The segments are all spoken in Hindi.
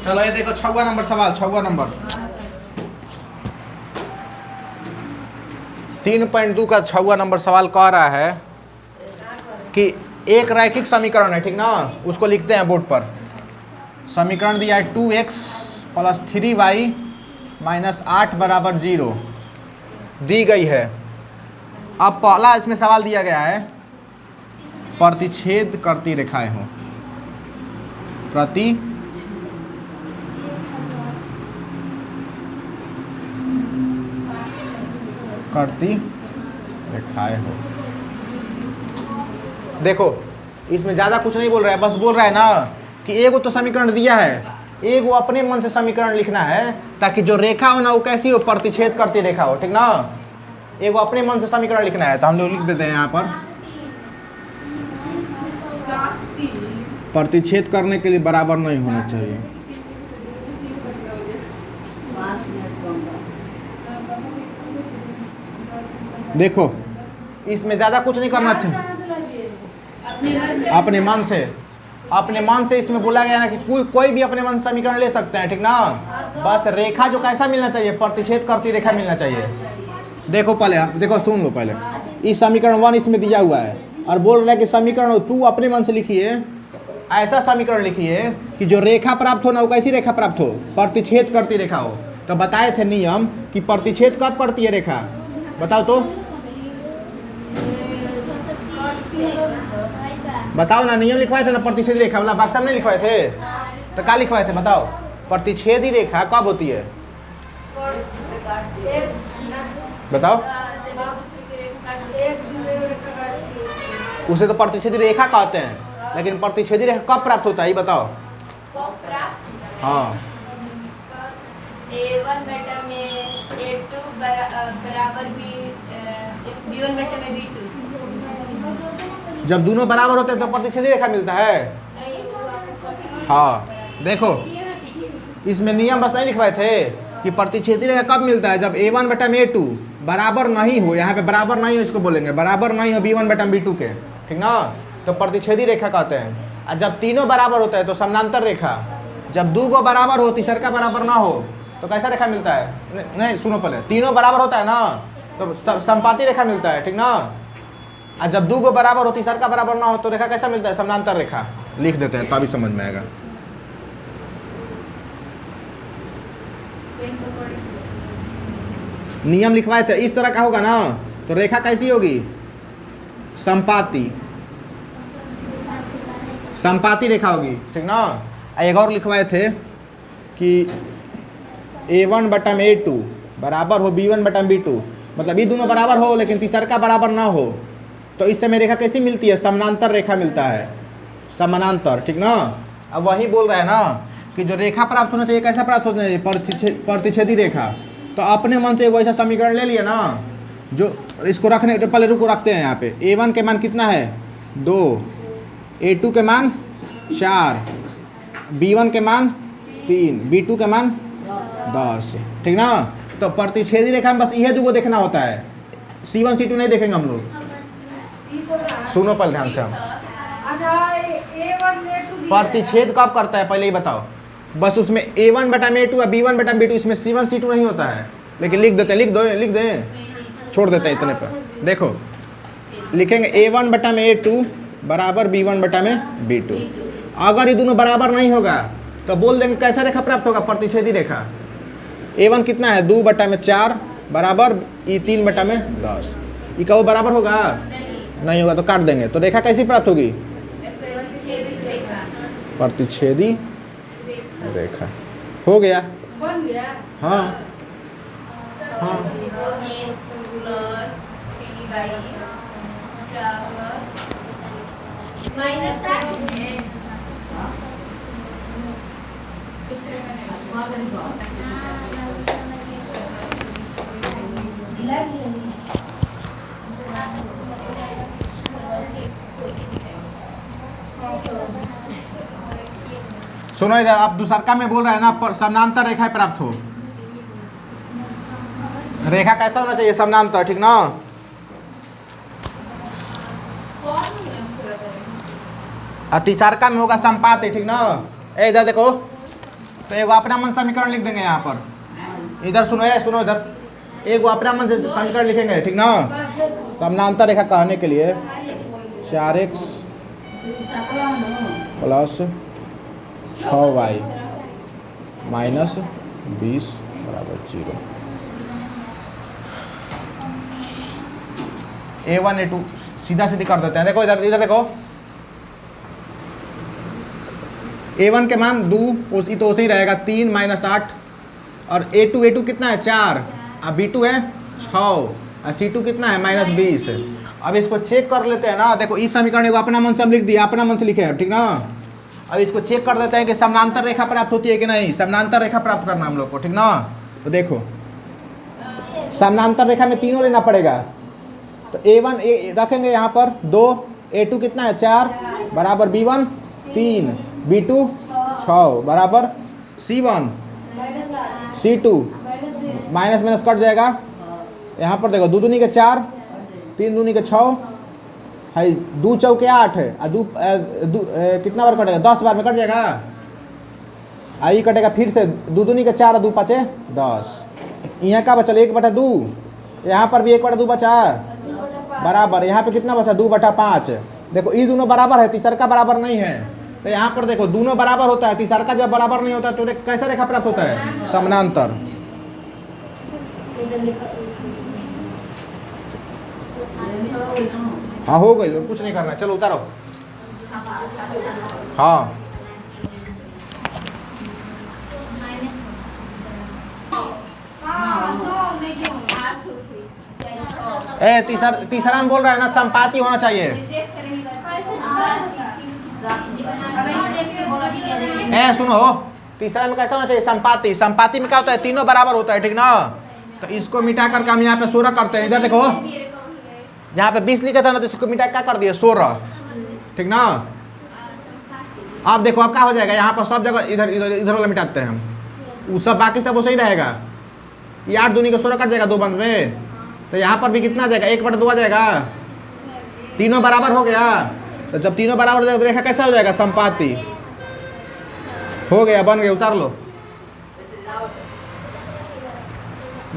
चलो ये देखो 6वां नंबर सवाल, 6वां नंबर 3.2 का 6वां नंबर सवाल कह रहा है कि एक रैखिक समीकरण है, ठीक ना, उसको लिखते हैं बोर्ड पर। समीकरण दिया है 2x + 3y - 8 = 0 दी गई है। अब पहला इसमें सवाल दिया गया है प्रतिच्छेद करती रेखाएं हो, करती रेखाएं हो। देखो इसमें ज़्यादा कुछ नहीं बोल रहा है, बस बोल रहा है ना कि एगो तो समीकरण दिया है, एगो अपने मन से समीकरण लिखना है ताकि जो रेखा हो ना वो कैसी हो, प्रतिच्छेद करती रेखा हो, ठीक ना। एगो अपने मन से समीकरण लिखना है तो हम लोग लिख देते हैं यहाँ पर प्रतिच्छेद करने के लिए बराबर नहीं होना चाहिए। देखो इसमें ज़्यादा कुछ नहीं करना था, अपने मन से, अपने मन से इसमें बोला गया ना कि कोई भी अपने मन से समीकरण ले सकते हैं, ठीक ना। बस रेखा जो कैसा मिलना चाहिए, प्रतिच्छेद करती रेखा मिलना चाहिए। देखो पहले देखो सुन लो, पहले इस समीकरण 1 इसमें दिया हुआ है और बोल रहा है कि समीकरण 2 अपने मन से लिखिए, ऐसा समीकरण लिखिए कि जो रेखा प्राप्त हो ना वो कैसी रेखा प्राप्त हो, प्रतिच्छेद करती रेखा हो। तो बताए थे नियम कि प्रतिच्छेद कब करती है रेखा, बताओ तो, बताओ ना। नियम लिखवाए थे ना प्रतिच्छेदी रेखा वाला, बक्सा में नहीं लिखवाए थे तो क्या लिखवाए थे बताओ। प्रतिच्छेदी रेखा कब होती है बताओ, उसे तो प्रतिच्छेदी रेखा कहते हैं, लेकिन प्रतिच्छेदी रेखा कब प्राप्त होता है ये बताओ। हाँ A1 बटा में A2 बराबर B1 बटा में B2। जब दोनों बराबर होते हैं तो प्रतिच्छेदी रेखा मिलता है। हाँ देखो इसमें नियम बस नहीं लिखवाए थे कि प्रतिच्छेदी रेखा कब मिलता है, जब A1 बटा में A2 बराबर नहीं हो, यहाँ पे बराबर नहीं हो इसको बोलेंगे, बराबर नहीं हो B1 बटा B2 के, ठीक ना, तो प्रतिच्छेदी रेखा कहते हैं। और जब तीनों बराबर होता है तो समानांतर रेखा, जब दो गो बराबर हो तीसर का बराबर ना हो तो कैसा रेखा मिलता है, नहीं सुनो पहले, तीनों बराबर होता है ना तो समपाती रेखा मिलता है, ठीक ना। और जब दो गो बराबर हो तीसर का बराबर ना हो तो रेखा कैसा मिलता है, समानांतर रेखा। लिख देते हैं तभी समझ में आएगा। नियम लिखवाए थे, इस तरह का होगा ना तो रेखा कैसी होगी, समपाती, समपाती रेखा होगी, ठीक ना। एक और लिखवाए थे कि A1 बटा में A2 बराबर हो B1 बटा में B2, मतलब ये दोनों बराबर हो लेकिन तीसर का बराबर ना हो तो इस समय रेखा कैसी मिलती है, समानांतर रेखा मिलता है, समानांतर, ठीक ना। अब वही बोल रहा है ना कि जो रेखा प्राप्त होना चाहिए कैसा प्राप्त होना चाहिए, प्रतिच्छेदी रेखा। तो अपने मन से वैसा समीकरण ले लिया ना, जो इसको रखने पहले रुको रखते हैं यहाँ पे। A1 के मान कितना है 2, A2 के मान 4, B1 के मान 3, B2 के मान 10, ठीक ना। तो प्रतिच्छेदी रेखा में बस यह दो देखना होता है, C1 C2 नहीं देखेंगे हम लोग। सुनो पहले ध्यान से, हम प्रतिच्छेद कब करता है पहले ही बताओ। बस उसमें A1 बटा में A2 B1 बटा B2, इसमें C1 C2 नहीं होता है, लेकिन लिख देते हैं, लिख दें, छोड़ देते हैं इतने पर। देखो लिखेंगे A1 बटा में A2 बराबर B1 बटा में B2। अगर ये दोनों बराबर नहीं होगा तो बोल देंगे कैसा रेखा प्राप्त होगा, प्रतिच्छेदी रेखा। A1 कितना है 2 बटा में 4 बराबर ये 3 बटा में 10, ये क्या वो बराबर होगा, नहीं होगा तो काट देंगे। तो रेखा कैसी प्राप्त होगी, प्रतिच्छेदी रेखा। हो गया, बन गया। हाँ हाँ सुनो इधर, आप दूसरका में बोल रहे हैं ना समानांतर रेखा प्राप्त हो, रेखा कैसा होना चाहिए, समानांतर, ठीक ना। तीसरका में होगा समपाती, ठीक ना। इधर देखो तो एक अपना मन समीकरण लिख देंगे यहाँ पर। इधर सुनो, सुनो इधर, एक अपना मन से समीकरण लिखेंगे, ठीक ना। समानांतर रेखा कहने के लिए 4x प्लस 6y माइनस 20 बराबर 0। A1 A2 सीधा सीधी कर देते हैं। देखो इधर, इधर देखो, A1 के मान 2 तो उसे ही रहेगा 3 माइनस 8, और A2 कितना है 4, अब B2 है 6, और C2 कितना है माइनस 20। अब इसको चेक कर लेते हैं ना। देखो इस समीकरण को अपना मन से हम लिख दिया, अपना मन से लिखे हैं, ठीक ना। अब इसको चेक कर लेते हैं कि समानांतर रेखा प्राप्त होती है कि नहीं। समानांतर रेखा प्राप्त करना हम लोग को, ठीक ना। तो देखो समानांतर रेखा में तीनों लेना पड़ेगा। तो A1 रखेंगे यहाँ पर 2, A2 कितना है 4 बराबर B1 3, B2 6 बराबर C1 C2, minus minus cut जाएगा। यहाँ पर देखो 2 दूनी के 4, 3 दूनी के 6 है, 2 चौके 8 है, कितना बार कटेगा 10 बार में कट जाएगा। आई कटेगा फिर से 2 दूनी के 4 और 2 5 10। यहाँ का बचा 1/2, यहाँ पर भी 1/2 बचा बराबर, यहाँ पे कितना बचा 2/5। देखो ये दोनों बराबर है, तीसरा का बराबर नहीं है। तो यहाँ पर देखो दोनों बराबर होता है, तीसरा का जब बराबर नहीं होता तो कैसा रेखा प्राप्त होता है, समानांतर। हाँ हो गई, कुछ नहीं करना, चलो उतारो। हाँ तीसरा में बोल रहा है ना संपाती होना चाहिए। सुनो, तीसरा में कैसा होना चाहिए संपाती। संपाती में क्या होता है, तीनों बराबर होता है, ठीक ना। तो इसको मिटा करके हम यहाँ पे 16 करते हैं। इधर देखो यहाँ पे 20 लिखा था ना, तो इसको मिटा क्या कर दिए 16, ठीक ना। अब देखो अब क्या हो जाएगा, यहाँ पर सब जगह इधर इधर इधर वाला मिटाते हैं हम, वो सब बाकी सब वो सही रहेगा। ये 8 दूनी का 16 कट जाएगा 2 बंद में। तो यहाँ पर भी कितना आ जाएगा 1/2 आ जाएगा, तीनों बराबर हो गया। तो जब तीनों बराबर हो जाएगा तो रेखा कैसा हो जाएगा, संपाती हो गया, बन गया। उतार लो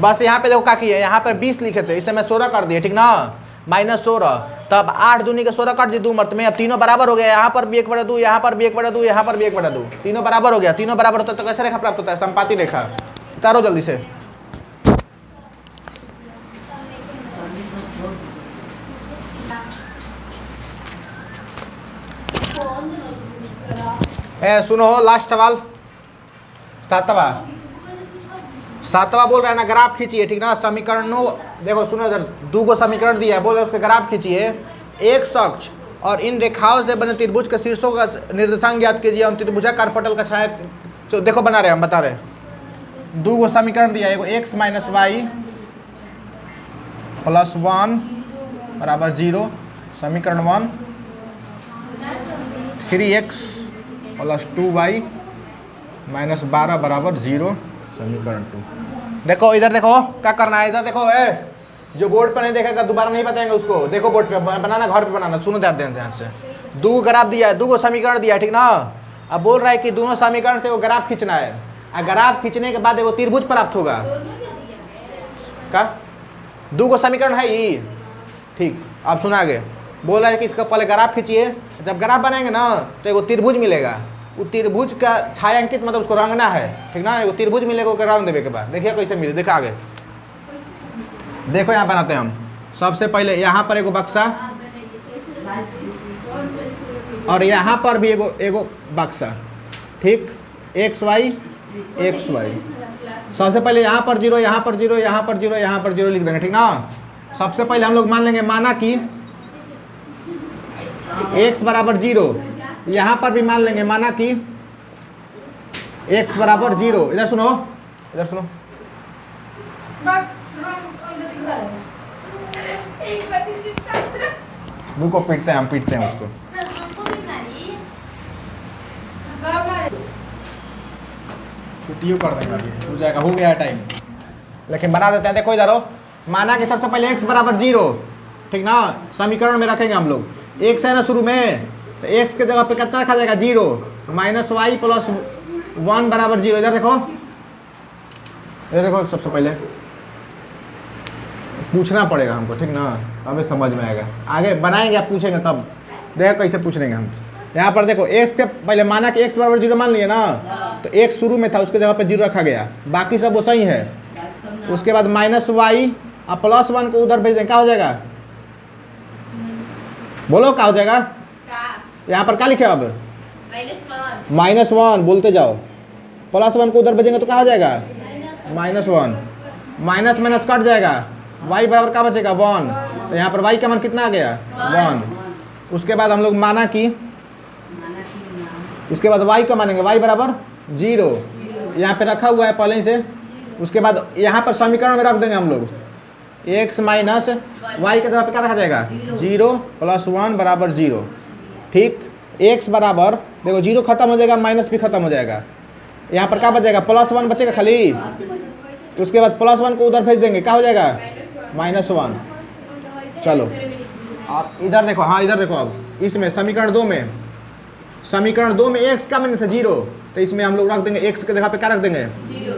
बस। यहाँ पे देखो क्या किया, यहाँ पर 20 लिखे थे, इसे मैं 16 कर दिए, ठीक ना, माइनस 16। तब 8 दूनी के 16 कट दिए 2 मर्त में। अब तीनों बराबर हो गया, यहाँ पर भी 1/2, यहाँ पर भी 1/2, यहाँ पर भी 1/2, तीनों बराबर हो गया। तीनों बराबर होता है तो कैसे रेखा प्राप्त होता है, संपाती रेखा। उतारो जल्दी से। सुनो लास्ट सवाल, सातवां बोल रहा है ना, ग्राफ खींचिए, ठीक ना। समीकरणों देखो सुनो इधर, 2 गो समीकरण दिया है, बोल रहे उसके ग्राफ खींचिए। एक अक्ष और इन रेखाओं से बने त्रिभुज के शीर्षों का निर्देशांक ज्ञात कीजिए। उन त्रिभुजाकार पटल का छाया देखो बना रहे हम, बता रहे 2 गो समीकरण दिया है। एगो x माइनस वाई प्लस 1 बराबर 0 समीकरण 1, 3x प्लस 2y माइनस 12 बराबर 0 समीकरण 2। देखो इधर देखो क्या करना है, इधर देखो जो बोर्ड पर नहीं देखेगा दोबारा नहीं बताएंगे उसको। देखो बोर्ड पे बनाना, घर पे बनाना। सुनो ध्यान से, 2 ग्राफ दिया है, 2 गो समीकरण दिया है, ठीक ना। अब बोल रहा है कि दोनों समीकरण से वो ग्राफ खींचना है, और ग्राफ खींचने के बाद एगो त्रिभुज प्राप्त होगा। क्या 2 गो समीकरण है ये, ठीक। अब सुना आगे, बोल रहा है कि इसका पहले ग्राफ खींचिए, जब ग्राफ बनाएंगे ना तो एगो त्रिभुज मिलेगा। वो त्रिभुज का छायांकित मतलब उसको रंगना है, ठीक ना। एगो त्रिभुज मिलेगा, उसको रंग देवे के बाद देखिए कैसे मिले। देखो आगे देखो, यहाँ बनाते हैं हम। सबसे पहले यहाँ पर एगो बक्सा, और यहाँ पर भी एगो बक्सा, ठीक। एक्स वाई सबसे पहले यहाँ पर 0, यहाँ पर 0, यहाँ पर 0, यहाँ पर 0 लिख देंगे, ठीक ना। सबसे पहले हम लोग मान लेंगे, माना कि x बराबर 0, यहाँ पर भी मान लेंगे, माना कि x बराबर 0। इधर सुनो, इधर सुनो, रुको पीटते हैं हम, पीटते हैं उसको। छुट्टियों कर देंगे, अभी हो जाएगा, हो गया टाइम, लेकिन बना देते हैं। देखो इधर हो, माना कि सबसे पहले x बराबर 0, ठीक ना। समीकरण में रखेंगे हम लोग, x है ना शुरू में, तो x के जगह पे कितना रखा जाएगा 0, माइनस वाई प्लस 1 बराबर 0, इधर देखो, इधर देखो। सबसे पहले पूछना पड़ेगा हमको, ठीक ना, अभी समझ में आएगा। आगे बनाएंगे, आप पूछेंगे तब देखो कैसे पूछ लेंगे हम। यहाँ पर देखो x के पहले माना कि x बराबर 0 मान लिए ना, तो x शुरू में था, उसके जगह पे 0 रखा गया, बाकी सब वो सही है। उसके बाद -y और +1 को उधर भेज देंगे, क्या हो जाएगा? बोलो क्या हो जाएगा? यहाँ पर क्या लिखे अब? -1 बोलते जाओ। +1 को उधर भेजेंगे तो क्या हो जाएगा? -1। माइनस माइनस कट जाएगा, y बराबर क्या बचेगा? 1। तो यहाँ पर y का मान कितना आ गया? 1। उसके बाद हम लोग माना कि इसके बाद y का मानेंगे, y बराबर 0, यहाँ पे रखा हुआ है पहले ही से। उसके बाद यहाँ पर समीकरण में रख देंगे हम लोग x माइनस y के जगह पे क्या रखा जाएगा? 0 + 1 बराबर 0। ठीक, x बराबर देखो 0 खत्म हो जाएगा, माइनस भी खत्म हो जाएगा, यहाँ पर क्या बचेगा? +1 बचेगा खाली। उसके बाद +1 को उधर भेज देंगे, क्या हो जाएगा? -1। चलो आप इधर देखो, हाँ इधर देखो, अब इसमें समीकरण 2 में, समीकरण 2 में x का मान था 0, तो इसमें हम लोग रख देंगे x के जगह पे क्या रख देंगे? 0।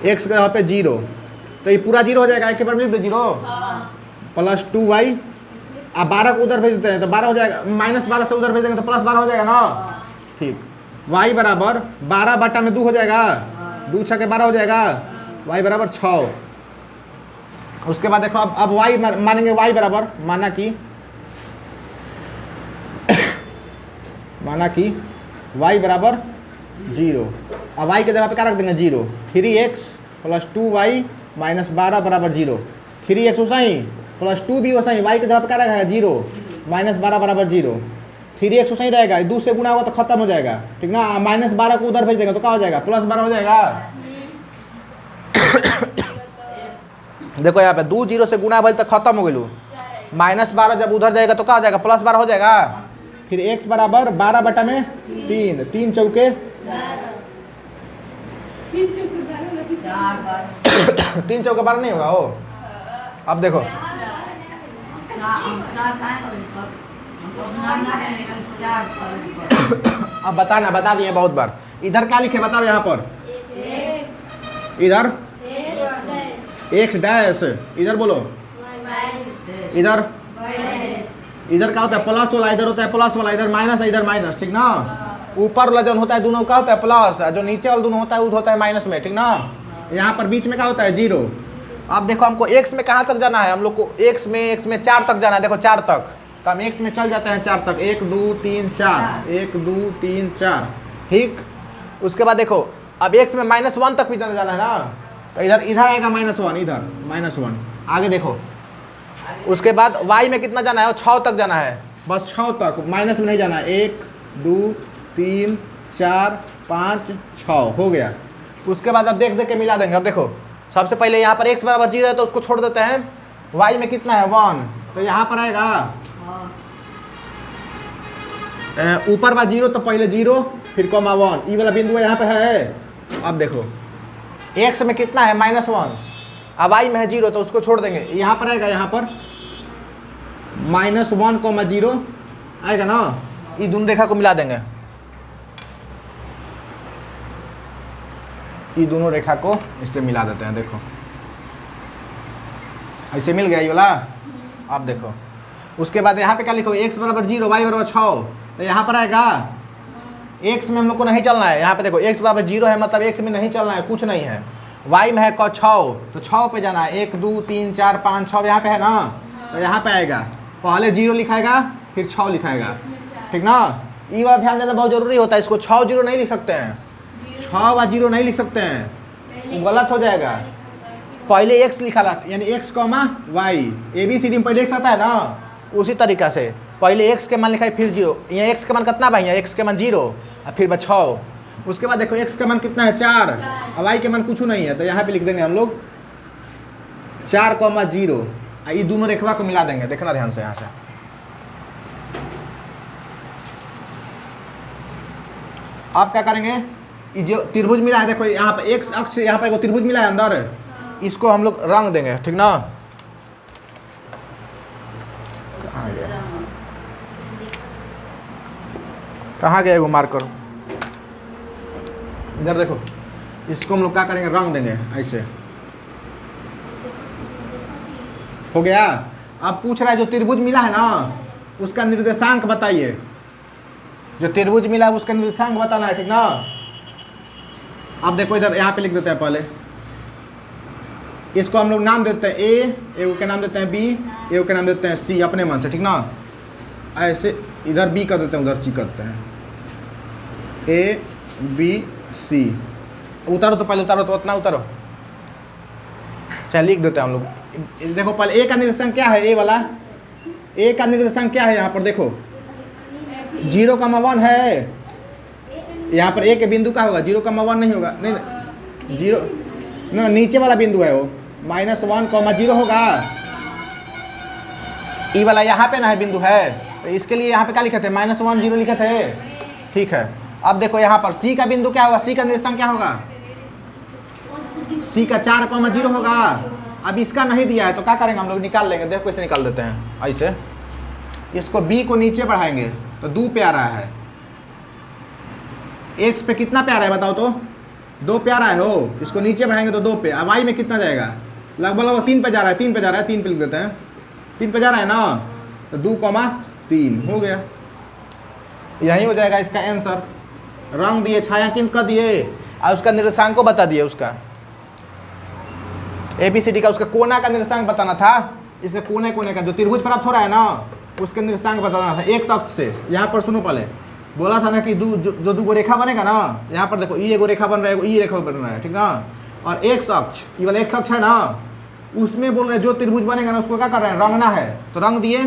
x के जगह पे 0, तो ये पूरा 0 हो जाएगा, एक के पर लिख दो 0 +2y। अब 12 को उधर भेज देते हैं तो 12 हो जाएगा, -12 से उधर भेज देंगे तो +12 हो जाएगा ना। ठीक, y बराबर 12 बटा में 2 हो जाएगा, 2 6 के 12 हो जाएगा, y बराबर 6। उसके बाद देखो अब y मानेंगे, y बराबर माना कि y बराबर 0। अब y के जगह पे क्या रख देंगे? 0। 3x + 2y - 12 बराबर 0। 3x वैसा ही +2 भी वैसा ही, y के जगह पे क्या रहेगा? 0 - 12 बराबर 0। 3x वैसा ही रहेगा, 2 से गुना होगा तो खत्म हो जाएगा, ठीक ना। -12 को उधर भेज देंगे तो क्या हो जाएगा? +12 हो जाएगा। देखो यहाँ पे 2 0 से गुना भेज तो खत्म हो गई, -12 जब उधर जाएगा तो क्या हो जाएगा? +12 हो जाएगा। फिर x बराबर 12 बटा में 3, 3 चौके 3 चौके 12 नहीं होगा हो। अब देखो अब बताना, बता दिए बहुत बार। इधर क्या लिखे बताओ? यहाँ पर इधर x डैश, इधर बोलो, इधर इधर क्या होता है? प्लस वाला, इधर होता है प्लस वाला, इधर माइनस है, इधर माइनस, ठीक ना। ऊपर वाला जो होता है दोनों क्या होता है? प्लस, जो नीचे वाला दोनों होता है वो होता है माइनस में, ठीक ना। यहाँ पर बीच में क्या होता है? 0। अब देखो हमको x में कहाँ तक जाना है? हम लोग को x में 4 तक जाना है। देखो 4 तक, तो हम x में चल जाते हैं 4 तक, 1 2 3 4, 1 2 3 4, ठीक। उसके बाद देखो अब x में -1 तक भी जाना है ना, तो इधर आएगा -1, इधर -1। आगे देखो उसके बाद y में कितना जाना है? 6 तक जाना है, बस 6 तक, माइनस में नहीं जाना है। 1 2 3 4 5 6 हो गया। उसके बाद अब देख के मिला देंगे। अब देखो सबसे पहले यहाँ पर x बराबर 0 है तो उसको छोड़ देते हैं। y में कितना है? 1, तो यहाँ पर आएगा ऊपर बा 0, तो पहले 0 फिर कॉमा 1, ये वाला बिंदु यहाँ पे है। अब देखो x में कितना है? -1, अब y में है 0 तो उसको छोड़ देंगे। यहाँ पर आएगा, यहाँ पर -1, 0 आएगा ना। ये दोनों रेखा को मिला देंगे, ये दोनों रेखा को इससे मिला देते हैं। देखो ऐसे मिल गया ये वाला। अब देखो उसके बाद यहाँ पे क्या लिखो? x बराबर 0, y बराबर 6, तो यहाँ पर आएगा x में हम लोग को नहीं चलना है। यहाँ पे देखो x बराबर 0 है, मतलब x में नहीं चलना है, कुछ नहीं है। y में है 6, तो 6 पे जाना है। 1 2 3 4 5 6 यहाँ पे है ना, तो यहाँ पे आएगा। पहले 0 लिखाएगा फिर 6 लिखाएगा, ठीक ना। ये वाला ध्यान देना बहुत जरूरी होता है। इसको 6 0 नहीं लिख सकते हैं, 6 व 0 नहीं लिख सकते हैं, गलत हो जाएगा। पहले x लिखा ला, यानी x, y, ABCD में पहले x आता है ना, उसी तरीका से पहले x के मान लिखा है फिर 0। यहाँ x के मान कितना भाई? x के मान 0 और फिर 6। उसके बाद देखो x का मान कितना है? 4, और y के मान कुछ नहीं है, तो यहाँ पे लिख देंगे हम लोग 4, 0। ये दोनों रेखा को मिला देंगे, देखना ध्यान से। यहाँ से आप क्या करेंगे? ये जो त्रिभुज मिला है, देखो यहाँ पे x अक्ष, यहाँ पे त्रिभुज मिला है अंदर, इसको हम लोग रंग देंगे, ठीक ना। कहाँ गया वो मार्कर? इधर देखो, इसको हम लोग क्या करेंगे, रंग देंगे ऐसे। हो गया। अब पूछ रहा है जो त्रिभुज मिला है ना उसका निर्देशांक बताइए। जो त्रिभुज मिला है उसका निर्देशांक बताना है, ठीक ना। अब देखो इधर यहाँ पे लिख देते हैं पहले, इसको हम लोग नाम देते हैं ए, ए के नाम देते हैं बी, ए के नाम देते हैं सी अपने मन से, ठीक ना। ऐसे इधर बी कर देते हैं, उधर सी करते हैं, ए बी सी। उतारो तो पहले, उतारो तो उतना उतारो, चल लिख देते हैं हम लोग। देखो पहले ए का निर्देशांक क्या है, ए वाला ए का निर्देशांक क्या है, यहाँ पर देखो 0,1 है। यहाँ पर ए के बिंदु का होगा 0,1 नहीं होगा, नहीं 0 ना, नीचे वाला बिंदु है वो -1,0 होगा। ई वाला यहाँ पे ना है बिंदु है, तो इसके लिए यहाँ पे क्या लिखे थे, -1,0 लिखे थे, ठीक है। अब देखो यहाँ पर सी का बिंदु क्या होगा, सी का निर्देशांक क्या होगा, सी का 4,0 होगा। अब इसका नहीं दिया है तो क्या करेंगे हम लोग, निकाल लेंगे। देखो कैसे निकाल देते हैं, ऐसे इसको बी को नीचे बढ़ाएंगे तो 2 पे आ रहा है, एक्स पे कितना पे आ रहा है बताओ तो, 2 पे आ रहा है हो। इसको नीचे बढ़ाएंगे तो 2 पे। अब वाई में कितना जाएगा, लगभग 3 पे जा रहा है, 3 पे जा रहा है, 3 पे लिख देते हैं, 3 पे जा रहा है ना, तो 2,3 हो गया। यही हो जाएगा इसका आंसर। रंग दिए, छायांकन कर दिए और उसका निर्देशांक को बता दिए। उसका ABCD का उसका कोना का निर्देशांक बताना था, इसके कोने कोने का जो त्रिभुज प्राप्त हो रहा है ना उसके निर्देशांक बताना था एक अक्ष से। यहाँ पर सुनो, पहले बोला था ना कि जो दो रेखा बनेगा ना, यहाँ पर देखो ई एगो रेखा बन रहा है, ई रेखा बन रहा है, ठीक ना। और एक अक्ष, ये वाला एक अक्ष है ना, उसमें बोल रहे हैं जो त्रिभुज बनेगा ना उसको क्या कर रहे हैं, रंगना है। तो रंग दिए,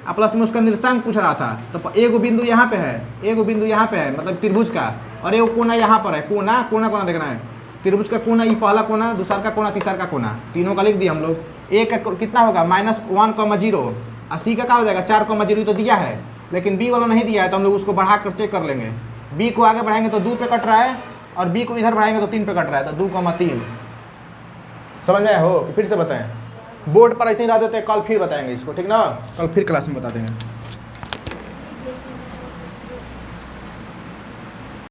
और प्लस में उसका निर्देशांक पूछ रहा था। तो एगो बिंदु यहाँ पे है, एगो बिंदु यहाँ पे है, मतलब त्रिभुज का, और एगो कोना यहाँ पर है। कोना कोना कोना देखना है, त्रिभुज का कोना, ये पहला कोना, दूसरा का कोना, तीसरा का कोना, तीनों का लिख दिया हम लोग। ए का कितना होगा -1,0, और सी का क्या हो जाएगा 4,0 तो दिया है, लेकिन बी वाला नहीं दिया है, तो हम लोग उसको बढ़ा कर चेक कर लेंगे। बी को आगे बढ़ाएंगे तो 2 पे कट रहा है, और बी को इधर बढ़ाएंगे तो 3 पे कट रहा है, तो 2,3। समझ में हो, फिर से बताएं, बोर्ड पर ऐसे ही रह देते हैं, कल फिर बताएंगे इसको, ठीक ना, कल फिर क्लास में बता देंगे।